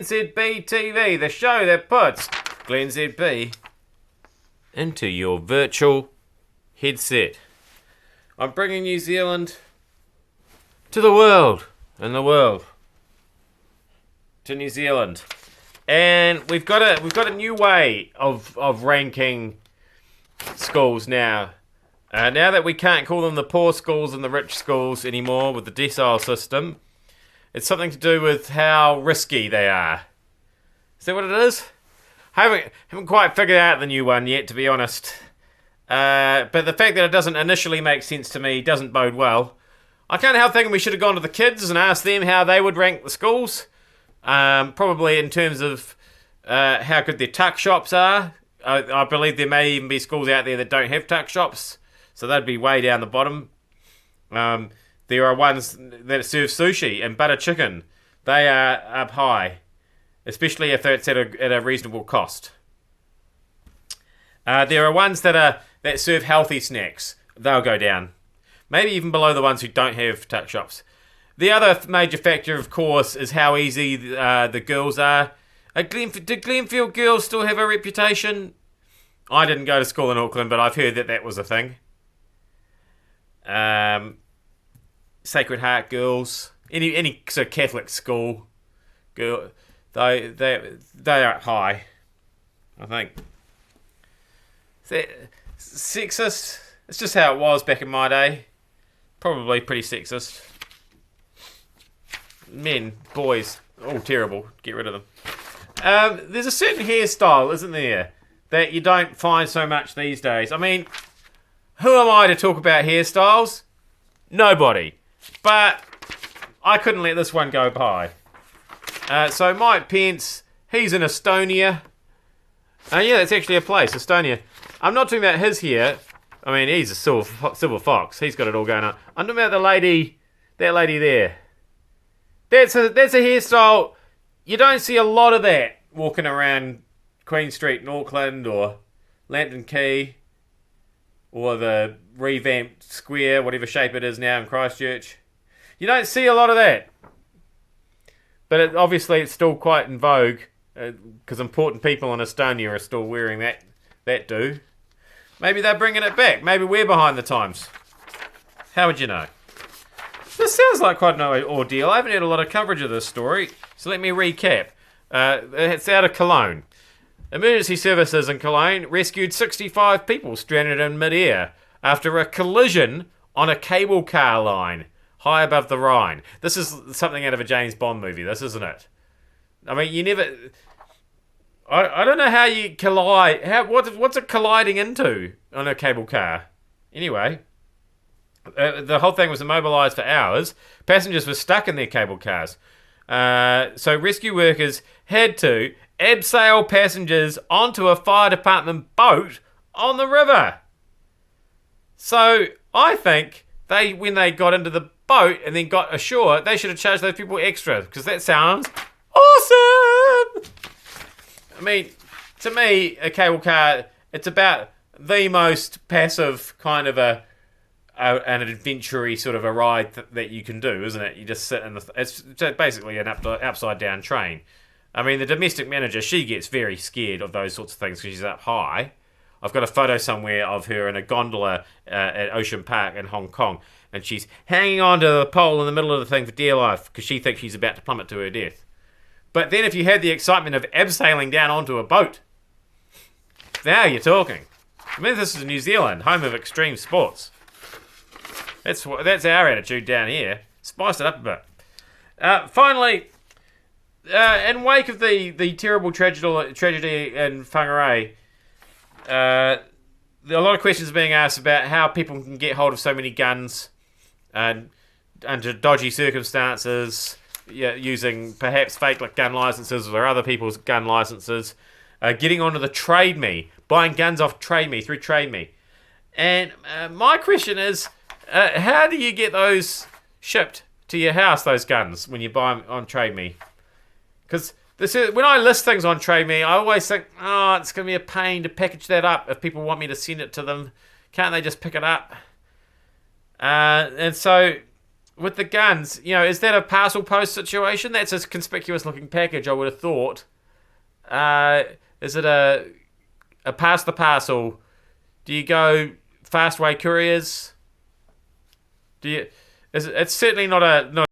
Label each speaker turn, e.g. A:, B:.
A: ZB TV, the show that puts Glenn ZB into your virtual headset. I'm bringing New Zealand to the world, and the world to New Zealand, and we've got a new way of ranking schools now. Now that we can't call them the poor schools and the rich schools anymore with the decile system, it's something to do with how risky they are. Is that what it is? I haven't quite figured out the new one yet, to be honest. But the fact that it doesn't initially make sense to me doesn't bode well. I can't help thinking we should have gone to the kids and asked them how they would rank the schools. Probably in terms of how good their tuck shops are. I believe there may even be schools out there that don't have tuck shops, so they'd be way down the bottom. There are ones that serve sushi and butter chicken. They are up high, especially if it's at a reasonable cost. There are ones that serve healthy snacks. They'll go down, maybe even below the ones who don't have tuck shops. The other major factor, of course, is how easy the girls are. Do Glenfield girls still have a reputation? I didn't go to school in Auckland, but I've heard that was a thing. Sacred Heart girls, any sort of Catholic school girl, they are high, I think. Sexist? It's just how it was back in my day. Probably pretty sexist. Men, boys, all terrible. Get rid of them. There's a certain hairstyle, isn't there, that you don't find so much these days. I mean, who am I to talk about hairstyles? Nobody. But I couldn't let this one go by. So Mike Pence, he's in Estonia. Yeah, that's actually a place, Estonia. I'm not talking about his hair. I mean, he's a silver fox. He's got it all going on. I'm talking about that lady there. That's a hairstyle. You don't see a lot of that walking around Queen Street in Auckland or Lambton Quay or the revamped square, whatever shape it is now in Christchurch. You don't see a lot of that. But obviously it's still quite in vogue because important people in Estonia are still wearing that do. Maybe they're bringing it back. Maybe we're behind the times. How would you know? This sounds like quite an ordeal. I haven't had a lot of coverage of this story, so let me recap. It's out of Cologne. Emergency services in Cologne rescued 65 people stranded in mid-air after a collision on a cable car line high above the Rhine. This is something out of a James Bond movie, this, isn't it? I mean, you never... I don't know how you collide... What's it colliding into on a cable car? Anyway... the whole thing was immobilised for hours. Passengers were stuck in their cable cars. So rescue workers had to abseil passengers onto a fire department boat on the river. So I think when they got into the boat and then got ashore, they should have charged those people extra, because that sounds awesome. I mean, to me, a cable car, it's about the most passive kind of an adventure-y sort of a ride that you can do, isn't it? You just sit in it's basically an upside down train. I mean, the domestic manager, she gets very scared of those sorts of things because she's up high. I've got a photo somewhere of her in a gondola at Ocean Park in Hong Kong, and she's hanging onto the pole in the middle of the thing for dear life because she thinks she's about to plummet to her death. But then if you had the excitement of abseiling down onto a boat, now you're talking. I mean, this is New Zealand, home of extreme sports. That's our attitude down here. Spice it up a bit. Finally, in wake of the terrible tragedy in Whangarei, a lot of questions are being asked about how people can get hold of so many guns under dodgy circumstances, using perhaps fake gun licenses or other people's gun licenses, getting onto the Trade Me, buying guns off Trade Me through Trade Me. And my question is, how do you get those shipped to your house, those guns, when you buy them on Trade Me? Because when I list things on Trade Me, I always think, it's going to be a pain to package that up if people want me to send it to them. Can't they just pick it up? And so with the guns, you know, is that a parcel post situation? That's a conspicuous looking package, I would have thought. Is it a pass the parcel? Do you go fastway couriers? It's certainly not a